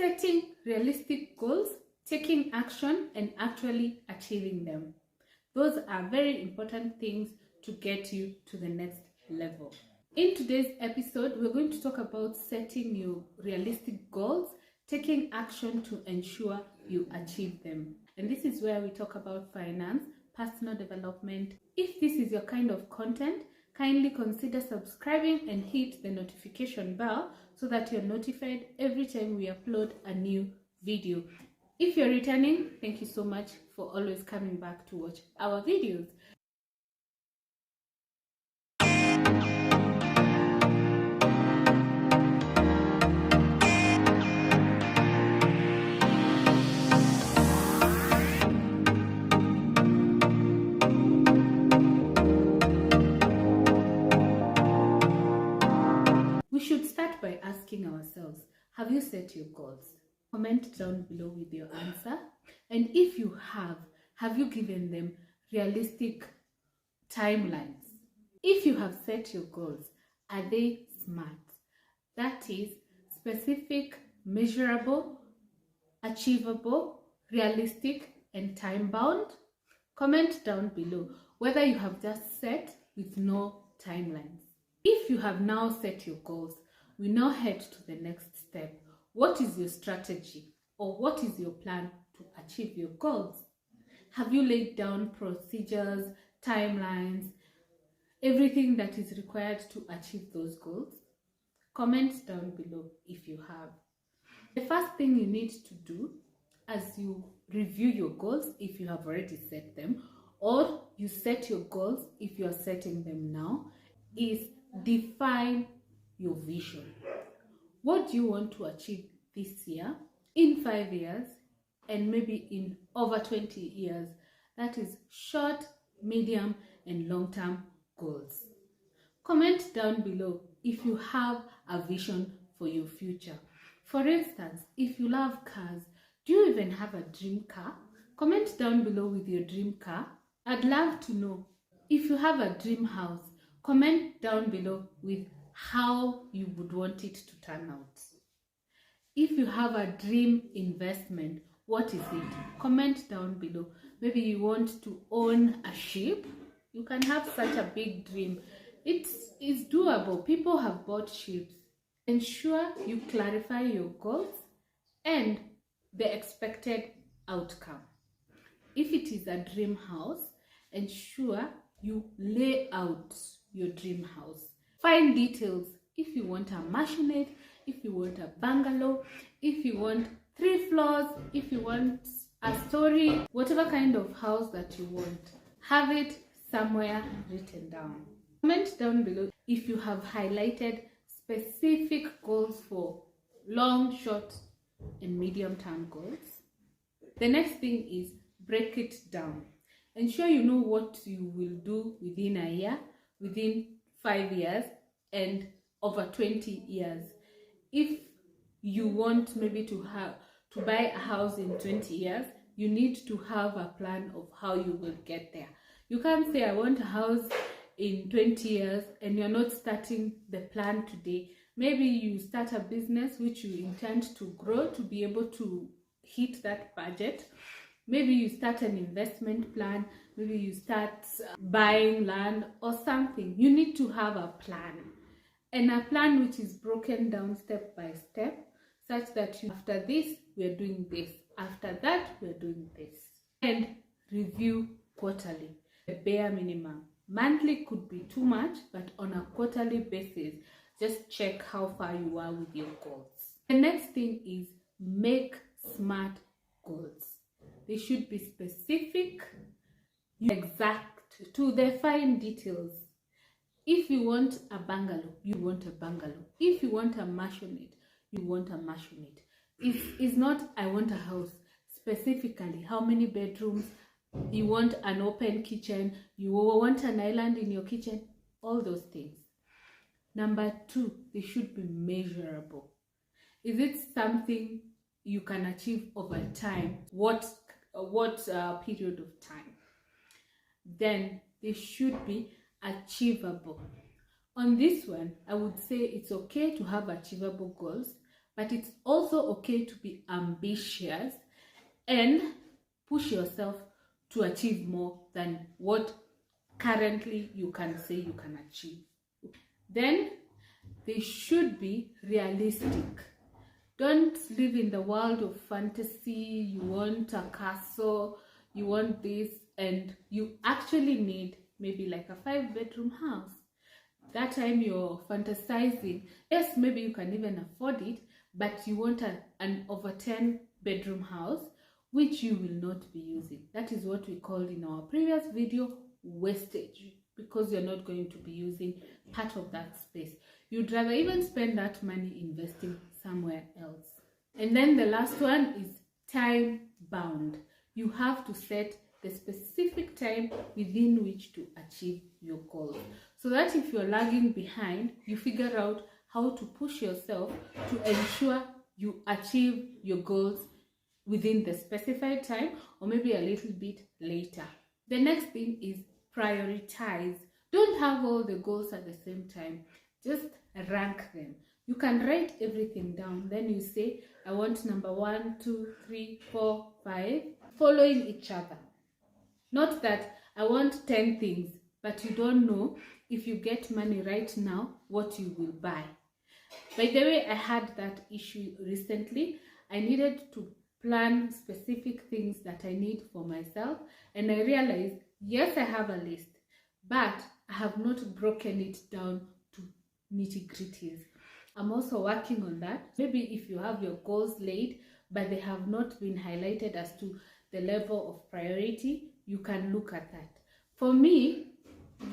setting realistic goals, taking action, and actually achieving them. Those are very important things to get you to the next level. In today's episode, we're going to talk about setting your realistic goals, taking action to ensure you achieve them. And this is where we talk about finance, personal development. If this is your kind of content, kindly consider subscribing and hit the notification bell so that you're notified every time we upload a new video. If you're returning, thank you so much for always coming back to watch our videos. We should start by asking ourselves, have you set your goals? Comment down below with your answer. And if you have you given them realistic timelines? If you have set your goals, are they SMART? That is, specific, measurable, achievable, realistic, and time-bound? Comment down below whether you have just set with no timelines. If you have now set your goals, we now head to the next step. What is your strategy, or what is your plan to achieve your goals? Have you laid down procedures, timelines, everything that is required to achieve those goals? Comment down below if you have. The first thing you need to do as you review your goals, if you have already set them, or you set your goals if you are setting them now, is define your vision. What do you want to achieve this year, in 5 years, and maybe in over 20 years? That is short, medium, and long-term goals. Comment down below if you have a vision for your future. For instance, if you love cars, do you even have a dream car? Comment down below with your dream car. I'd love to know. If you have a dream house, comment down below with how you would want it to turn out. If you have a dream investment, what is it? Comment down below. Maybe you want to own a ship. You can have such a big dream. It's doable. People have bought ships. Ensure you clarify your goals and the expected outcome. If it is a dream house, ensure you lay out your dream house. Find details. If you want a maisonette, if you want a bungalow, if you want 3 floors, if you want a story, whatever kind of house that you want, have it somewhere written down. Comment down below if you have highlighted specific goals for long, short, and medium-term goals. The next thing is break it down. Ensure you know what you will do within a year, within 5 years, and over 20 years. If you want maybe to buy a house in 20 years, you need to have a plan of how you will get there. You can't say, I want a house in 20 years, and you're not starting the plan today. Maybe you start a business which you intend to grow to be able to hit that budget. Maybe you start an investment plan, maybe you start buying land or something. You need to have a plan, and a plan which is broken down step by step, such that after this, we are doing this. After that, we are doing this. And review quarterly, the bare minimum. Monthly could be too much, but on a quarterly basis, just check how far you are with your goals. The next thing is make SMART goals. They should be specific, exact, to the fine details. If you want a bungalow, you want a bungalow. If you want a maisonette, you want a maisonette. It's not, I want a house. Specifically, how many bedrooms, you want an open kitchen, you want an island in your kitchen, all those things. Number 2, they should be measurable. Is it something you can achieve over time? What period of time? Then they should be achievable. On this one, I would say it's okay to have achievable goals, but it's also okay to be ambitious and push yourself to achieve more than what currently you can say you can achieve. Then they should be realistic. Don't live in the world of fantasy. You want a castle, you want this, and you actually need maybe like a 5-bedroom house. That time you're fantasizing. Yes, maybe you can even afford it, but you want an over 10-bedroom house which you will not be using. That is what we called in our previous video wastage, because you're not going to be using part of that space. You'd rather even spend that money investing somewhere else. And then the last one is time bound. You have to set the specific time within which to achieve your goals, so that if you're lagging behind, you figure out how to push yourself to ensure you achieve your goals within the specified time, or maybe a little bit later. The next thing is prioritize. Don't have all the goals at the same time. Just rank them. You can write everything down. Then you say, I want number 1, 2, 3, 4, 5, following each other. Not that I want 10 things, but you don't know if you get money right now what you will buy. By the way, I had that issue recently. I needed to plan specific things that I need for myself, and I realized, yes, I have a list, but I have not broken it down to nitty-gritties. I'm also working on that. Maybe if you have your goals laid, but they have not been highlighted as to the level of priority, you can look at that. For me,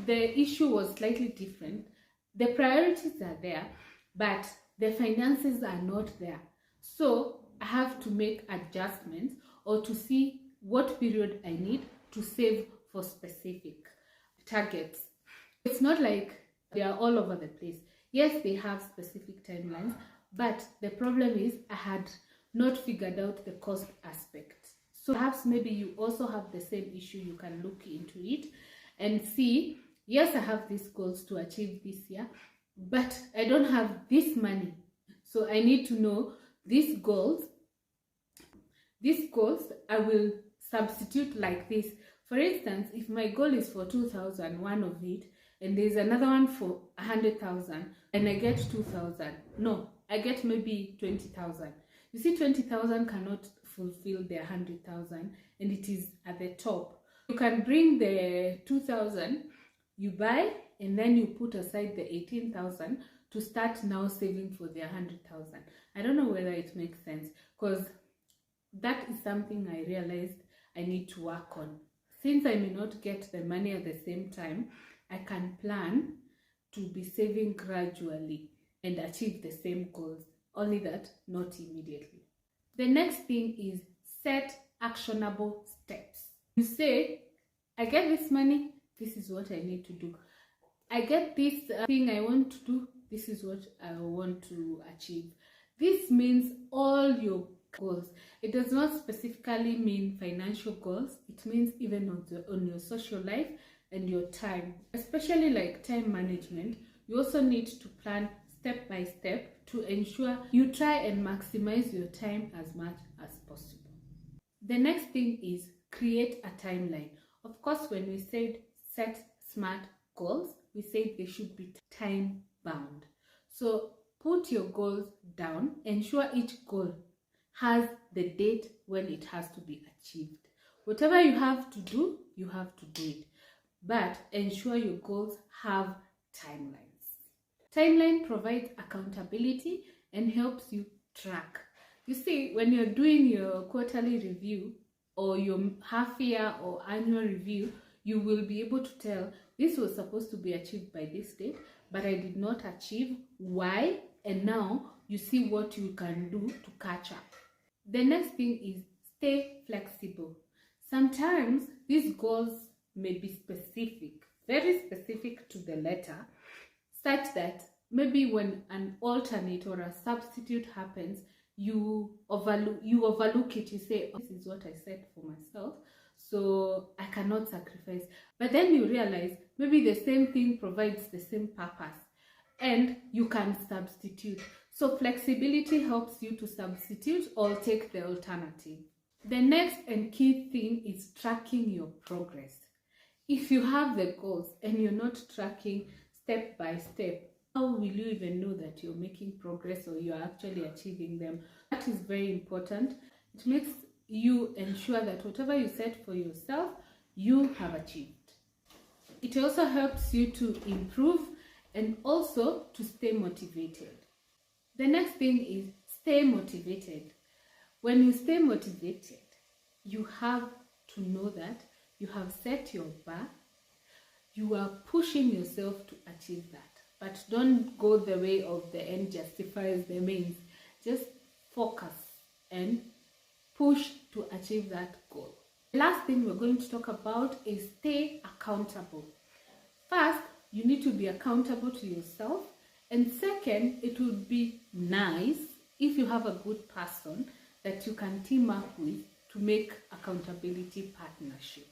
the issue was slightly different. The priorities are there, but the finances are not there. So I have to make adjustments or to see what period I need to save for specific targets. It's not like they are all over the place. Yes, they have specific timelines, but the problem is I had not figured out the cost aspect. So perhaps maybe you also have the same issue. You can look into it and see, yes, I have these goals to achieve this year, but I don't have this money. So I need to know these goals I will substitute like this. For instance, if my goal is for 2,000, one of it, and there's another one for 100,000, and I get 2,000. No, I get maybe 20,000. You see, 20,000 cannot fulfill the 100,000, and it is at the top. You can bring the 2,000, you buy, and then you put aside the 18,000 to start now saving for the 100,000. I don't know whether it makes sense, because that is something I realized I need to work on. Since I may not get the money at the same time, I can plan to be saving gradually and achieve the same goals, only that not immediately. The next thing is set actionable steps. You say, I get this money, this is what I need to do. I get this thing I want to do, this is what I want to achieve. This means all your goals. It does not specifically mean financial goals. It means even on your social life and your time, especially like time management. You also need to plan step by step to ensure you try and maximize your time as much as possible. The next thing is create a timeline. Of course, when we said set SMART goals, we said they should be time bound. So put your goals down, ensure each goal has the date when it has to be achieved. Whatever you have to do, you have to do it. But ensure your goals have timelines. Timeline provides accountability and helps you track. You see, when you're doing your quarterly review or your half-year or annual review, you will be able to tell this was supposed to be achieved by this date, but I did not achieve. Why? And now you see what you can do to catch up. The next thing is stay flexible. Sometimes these goals may be specific, very specific to the letter, such that maybe when an alternate or a substitute happens, you overlook it. You say, oh, this is what I set for myself, so I cannot sacrifice. But then you realize maybe the same thing provides the same purpose and you can substitute. So flexibility helps you to substitute or take the alternative. The next and key thing is tracking your progress. If you have the goals and you're not tracking step by step, how will you even know that you're making progress or you're actually achieving them? That is very important. It makes you ensure that whatever you set for yourself, you have achieved. It also helps you to improve and also to stay motivated. The next thing is stay motivated. When you stay motivated, you have to know that you have set your bar, you are pushing yourself to achieve that. But don't go the way of the end justifies the means. Just focus and push to achieve that goal. The last thing we're going to talk about is stay accountable. First, you need to be accountable to yourself. And second, it would be nice if you have a good person that you can team up with to make accountability partnership.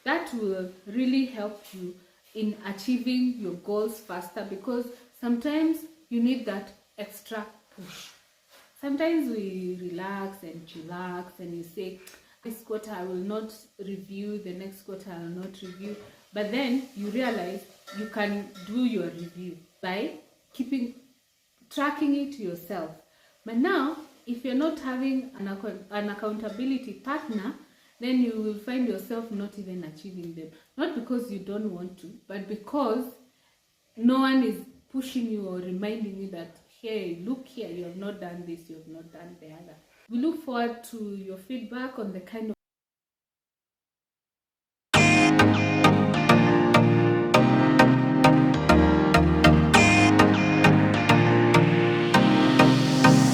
That will really help you in achieving your goals faster, because sometimes you need that extra push. Sometimes we relax and chillax and you say, this quarter I will not review, the next quarter I will not review. But then you realize you can do your review by tracking it yourself. But now, if you're not having an accountability partner, then you will find yourself not even achieving them. Not because you don't want to, but because no one is pushing you or reminding you that, hey, look here, you have not done this, you have not done the other. We look forward to your feedback on the kind of